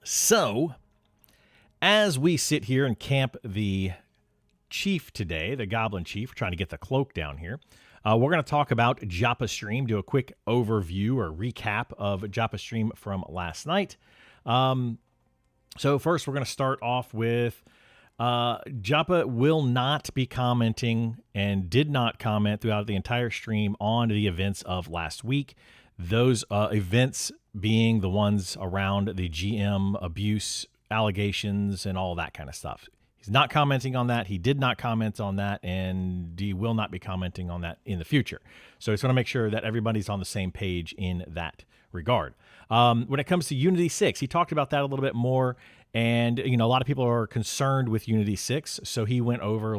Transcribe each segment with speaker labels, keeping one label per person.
Speaker 1: So, as we sit here and camp the chief today, the Goblin Chief, trying to get the cloak down here, we're going to talk about Joppa Stream, do a quick overview or recap of Joppa Stream from last night. So first, we're going to start off with Joppa will not be commenting and did not comment throughout the entire stream on the events of last week. Those events being the ones around the GM abuse allegations and all that kind of stuff. He's not commenting on that. He did not comment on that, and he will not be commenting on that in the future. So I just want to make sure that everybody's on the same page in that regard. When it comes to Unity 6, he talked about that a little bit more, and a lot of people are concerned with Unity 6, so he went over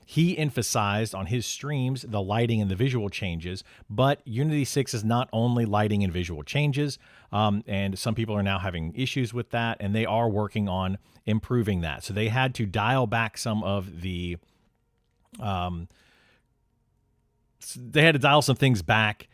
Speaker 1: he emphasized on his streams the lighting and the visual changes, but Unity 6 is not only lighting and visual changes, and some people are now having issues with that, and they are working on improving that. So they had to dial back some of the, they had to dial some things back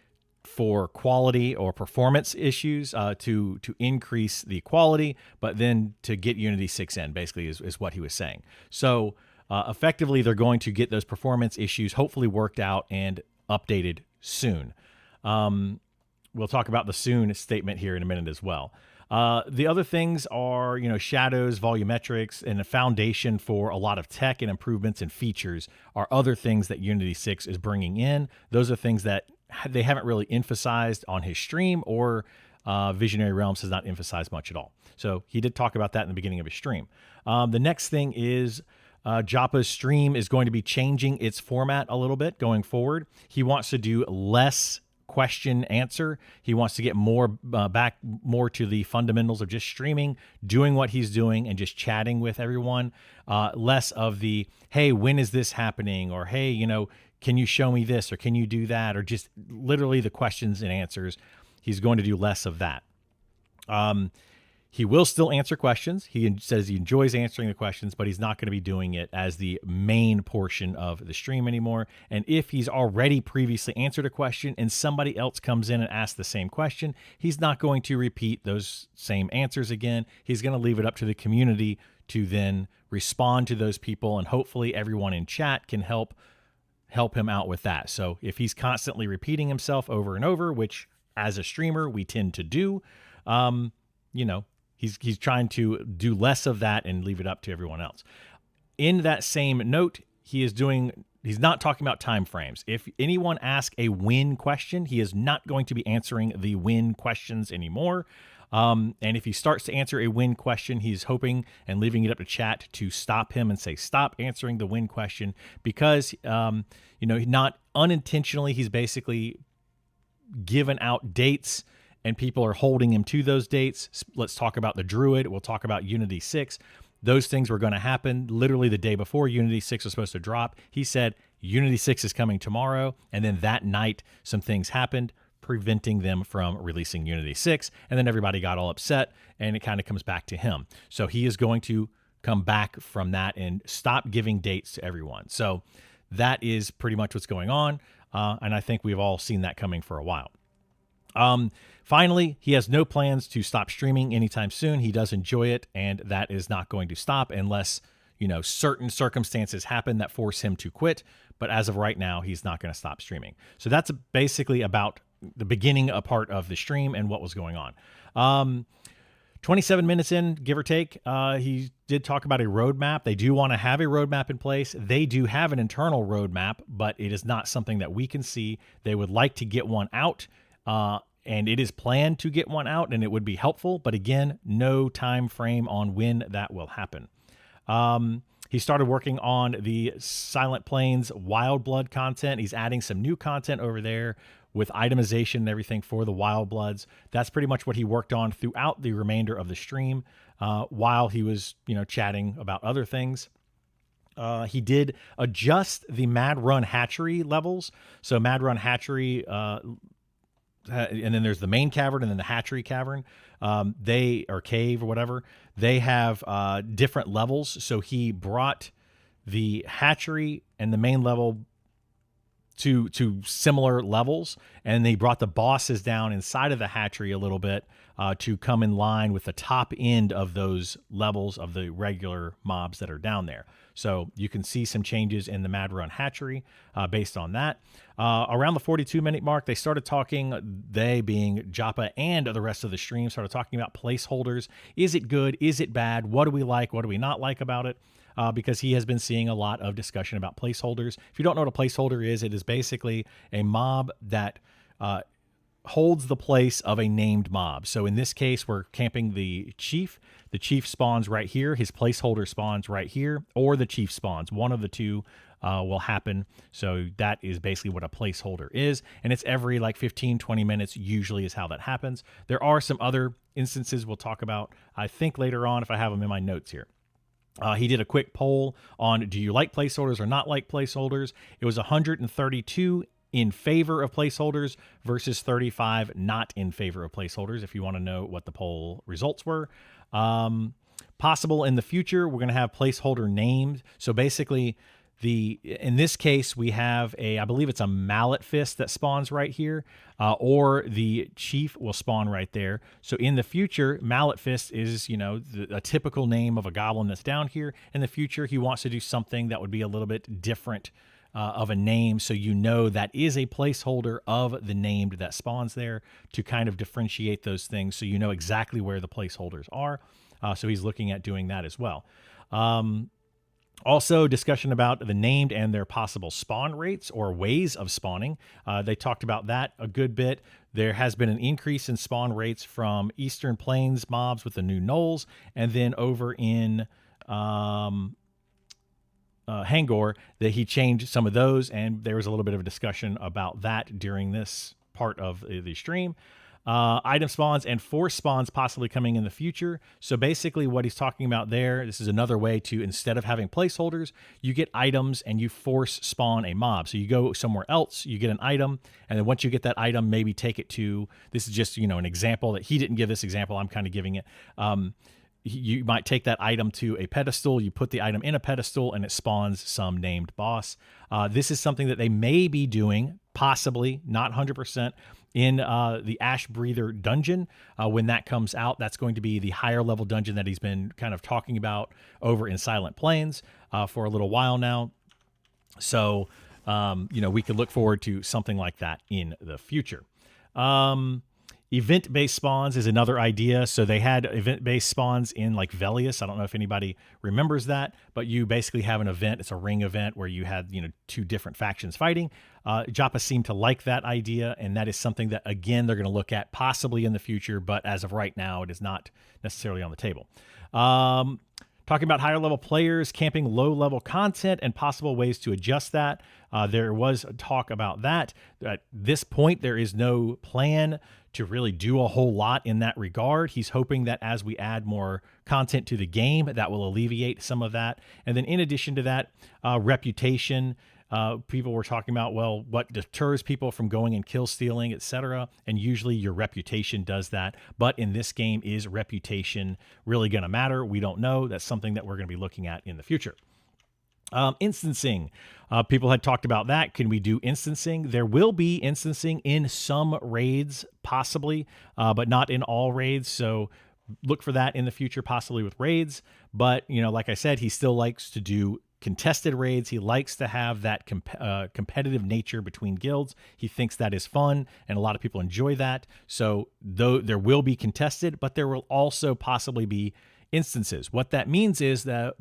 Speaker 1: for quality or performance issues to increase the quality, but then to get Unity 6 in, basically, is what he was saying. So effectively, they're going to get those performance issues hopefully worked out and updated soon. We'll talk about the soon statement here in a minute as well. The other things are, shadows, volumetrics, and a foundation for a lot of tech and improvements and features are other things that Unity 6 is bringing in. Those are things that they haven't really emphasized on his stream, or Visionary Realms has not emphasized much at all. So he did talk about that in the beginning of his stream. The next thing is Joppa's stream is going to be changing its format a little bit going forward. He wants to do less question answer. He wants to get more back more to the fundamentals of just streaming, doing what he's doing, and just chatting with everyone. Less of the, hey, when is this happening? Or, hey, can you show me this? Or can you do that? Or just literally the questions and answers. He's going to do less of that. He will still answer questions. He says he enjoys answering the questions, but he's not going to be doing it as the main portion of the stream anymore. And if he's already previously answered a question and somebody else comes in and asks the same question, he's not going to repeat those same answers again. He's going to leave it up to the community to then respond to those people, and hopefully everyone in chat can help him out with that. So if he's constantly repeating himself over and over, which as a streamer we tend to do, He's trying to do less of that and leave it up to everyone else. In that same note, he's not talking about time frames. If anyone asks a when question, he is not going to be answering the when questions anymore. And if he starts to answer a when question, he's hoping and leaving it up to chat to stop him and say, stop answering the when question, because, not unintentionally, he's basically given out dates and people are holding him to those dates. Let's talk about the Druid. We'll talk about Unity 6. Those things were going to happen literally the day before Unity 6 was supposed to drop. He said Unity 6 is coming tomorrow, and then that night some things happened, preventing them from releasing Unity 6, and then everybody got all upset, and it kind of comes back to him. So he is going to come back from that and stop giving dates to everyone. So that is pretty much what's going on, and I think we've all seen that coming for a while. Finally, he has no plans to stop streaming anytime soon. He does enjoy it, and that is not going to stop unless, certain circumstances happen that force him to quit. But as of right now, he's not going to stop streaming. So that's basically about the beginning a part of the stream and what was going on. 27 minutes in, give or take, he did talk about a roadmap. They do want to have a roadmap in place. They do have an internal roadmap, but it is not something that we can see. They would like to get one out. And it is planned to get one out, and it would be helpful. But again, no time frame on when that will happen. He started working on the Silent Plains Wild Blood content. He's adding some new content over there with itemization and everything for the Wild Bloods. That's pretty much what he worked on throughout the remainder of the stream while he was, chatting about other things. He did adjust the Mad Run Hatchery levels. So Mad Run Hatchery... and then there's the main cavern and then the hatchery cavern. They or cave or whatever. They have different levels. So he brought the hatchery and the main level to similar levels, and they brought the bosses down inside of the hatchery a little bit to come in line with the top end of those levels of the regular mobs that are down there. So you can see some changes in the Mad Run hatchery based on that. Around the 42-minute mark, they started talking, they being Joppa and the rest of the stream, started talking about placeholders. Is it good? Is it bad? What do we like? What do we not like about it? Because he has been seeing a lot of discussion about placeholders. If you don't know what a placeholder is, it is basically a mob that holds the place of a named mob. So in this case, we're camping the chief. The chief spawns right here. His placeholder spawns right here, or the chief spawns. One of the two will happen. So that is basically what a placeholder is. And it's every like 15, 20 minutes usually is how that happens. There are some other instances we'll talk about, I think, later on if I have them in my notes here. He did a quick poll on, do you like placeholders or not like placeholders? It was 132 in favor of placeholders versus 35 not in favor of placeholders, if you want to know what the poll results were. Possible in the future, we're going to have placeholder named. So basically, in this case, we have I believe it's a mallet fist that spawns right here, or the chief will spawn right there. So in the future, mallet fist is, a typical name of a goblin that's down here. In the future, he wants to do something that would be a little bit different of a name, so that is a placeholder of the named that spawns there to kind of differentiate those things, so you know exactly where the placeholders are. So he's looking at doing that as well. Also, discussion about the named and their possible spawn rates or ways of spawning. They talked about that a good bit. There has been an increase in spawn rates from Eastern Plains mobs with the new gnolls, and then over in Hangor, that he changed some of those, and there was a little bit of a discussion about that during this part of the stream. Item spawns and force spawns possibly coming in the future. So basically what he's talking about there, this is another way to, instead of having placeholders, you get items and you force spawn a mob. So you go somewhere else, you get an item, and then once you get that item, maybe take it to, this is just, an example that he didn't give this example, I'm kind of giving it. You might take that item to a pedestal, you put the item in a pedestal, and it spawns some named boss. This is something that they may be doing, possibly, not 100%, in the Ash Breather dungeon. When that comes out, that's going to be the higher level dungeon that he's been kind of talking about over in Silent Plains for a little while now. So, we could look forward to something like that in the future. Event-based spawns is another idea. So they had event-based spawns in like Velius. I don't know if anybody remembers that, but you basically have an event. It's a ring event where you had, two different factions fighting. Joppa seemed to like that idea, and that is something that, again, they're going to look at possibly in the future, but as of right now, it is not necessarily on the table. Talking about higher level players, camping low level content, and possible ways to adjust that. There was talk about that. At this point, there is no plan to really do a whole lot in that regard. He's hoping that as we add more content to the game, that will alleviate some of that. And then in addition to that, reputation. People were talking about, well, what deters people from going and kill stealing, etc. And usually your reputation does that. But in this game, is reputation really going to matter? We don't know. That's something that we're going to be looking at in the future. Instancing. People had talked about that. Can we do instancing? There will be instancing in some raids, possibly, but not in all raids. So look for that in the future, possibly with raids. But, like I said, he still likes to do contested raids. He likes to have that competitive nature between guilds. He thinks that is fun, and a lot of people enjoy that. So though there will be contested, but there will also possibly be instances. What that means is that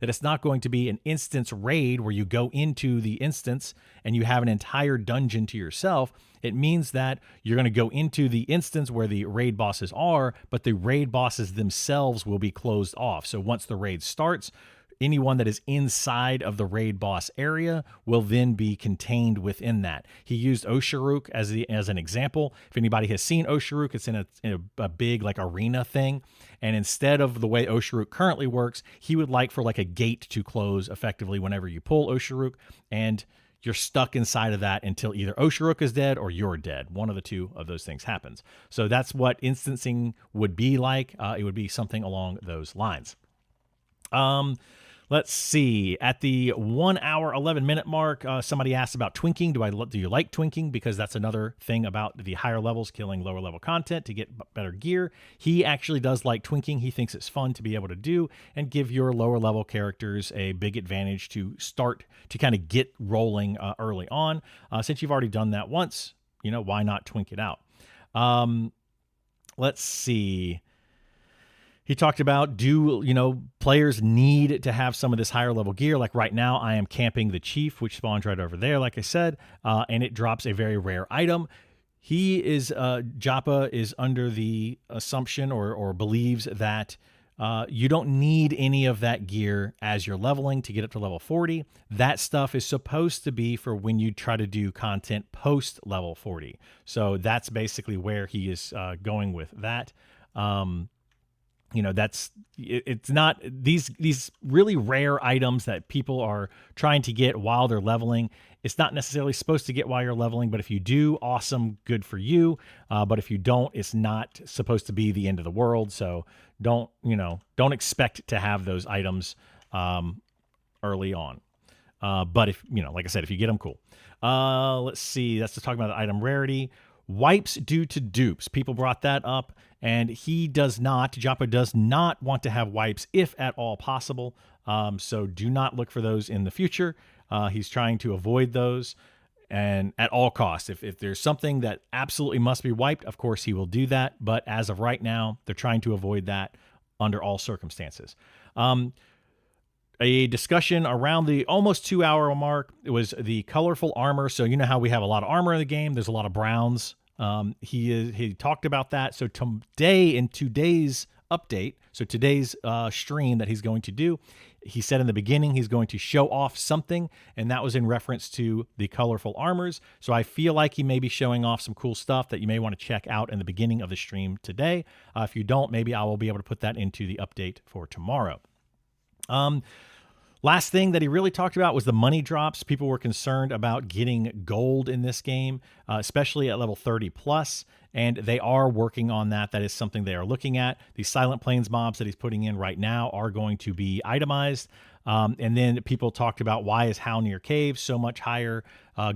Speaker 1: it's not going to be an instance raid where you go into the instance and you have an entire dungeon to yourself. It means that you're going to go into the instance where the raid bosses are, but the raid bosses themselves will be closed off. So once the raid starts, anyone that is inside of the raid boss area will then be contained within that. He used Osharuk as an example. If anybody has seen Osharuk, it's in a big like arena thing. And instead of the way Osharuk currently works, he would like for like a gate to close effectively whenever you pull Osharuk, and you're stuck inside of that until either Osharuk is dead or you're dead. One of the two of those things happens. So that's what instancing would be like. It would be something along those lines. Let's see. At the 1 hour 11-minute mark, somebody asked about twinking. Do you like twinking? Because that's another thing about the higher levels killing lower level content to get better gear. He actually does like twinking. He thinks it's fun to be able to do and give your lower level characters a big advantage to start to kind of get rolling early on. Since you've already done that once, why not twink it out? Let's see. He talked about, players need to have some of this higher level gear? Like right now, I am camping the Chief, which spawns right over there, like I said, and it drops a very rare item. Joppa is under the assumption or believes that you don't need any of that gear as you're leveling to get up to level 40. That stuff is supposed to be for when you try to do content post level 40. So that's basically where he is going with that. It's not these really rare items that people are trying to get while they're leveling. It's not necessarily supposed to get while you're leveling, but if you do, awesome, good for you. But if you don't, it's not supposed to be the end of the world. So don't expect to have those items early on. But if, like I said, if you get them, cool. Let's see. That's to talk about the item rarity. Wipes due to dupes. People brought that up, and Joppa does not want to have wipes if at all possible. So do not look for those in the future. He's trying to avoid those and at all costs. If there's something that absolutely must be wiped, of course he will do that. But as of right now, they're trying to avoid that under all circumstances. A discussion around the almost 2 hour mark. It was the colorful armor. So you know how we have a lot of armor in the game. There's a lot of browns. He talked about that. So today, in today's update, so today's stream that he's going to do, he said in the beginning he's going to show off something, and that was in reference to the colorful armors. So I feel like he may be showing off some cool stuff that you may want to check out in the beginning of the stream today. If you don't, maybe I will be able to put that into the update for tomorrow. Last thing that he really talked about was the money drops. People were concerned about getting gold in this game, especially at level 30 plus, and they are working on that. That is something they are looking at. These Silent Plains mobs that he's putting in right now are going to be itemized. And then people talked about, why is Halnir Cave so much higher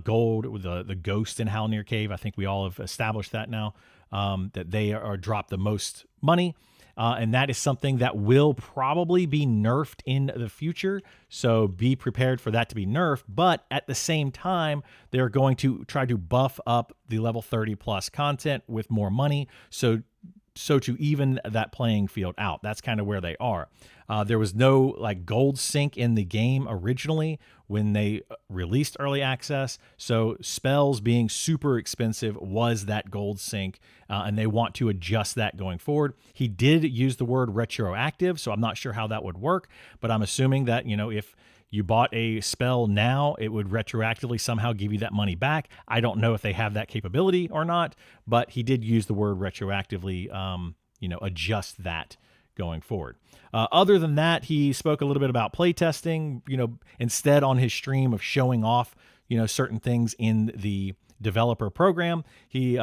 Speaker 1: gold with the ghost in Halnir Cave? I think we all have established that now, that they are dropped the most money. And that is something that will probably be nerfed in the future. So be prepared for that to be nerfed. But at the same time, they're going to try to buff up the level 30 plus content with more money. So to even that playing field out. That's kind of where they are. There was no gold sink in the game originally when they released early access. So spells being super expensive was that gold sink, and they want to adjust that going forward. He did use the word retroactive, so I'm not sure how that would work, but I'm assuming that, if you bought a spell now, it would retroactively somehow give you that money back. I don't know if they have that capability or not, but he did use the word retroactively, adjust that going forward. Other than that, he spoke a little bit about playtesting, instead on his stream of showing off, certain things in the developer program. He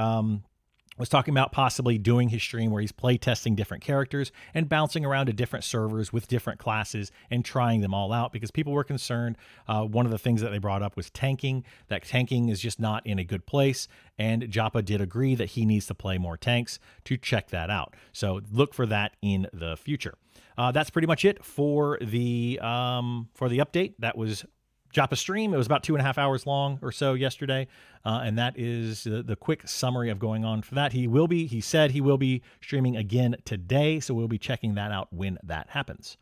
Speaker 1: was talking about possibly doing his stream where he's play testing different characters and bouncing around to different servers with different classes and trying them all out, because people were concerned. One of the things that they brought up was tanking, that tanking is just not in a good place. And Joppa did agree that he needs to play more tanks to check that out. So look for that in the future. That's pretty much it for the update. That was Joppa stream. It was about 2.5 hours long or so yesterday. And that is the quick summary of going on for that. He said he will be streaming again today. So we'll be checking that out when that happens.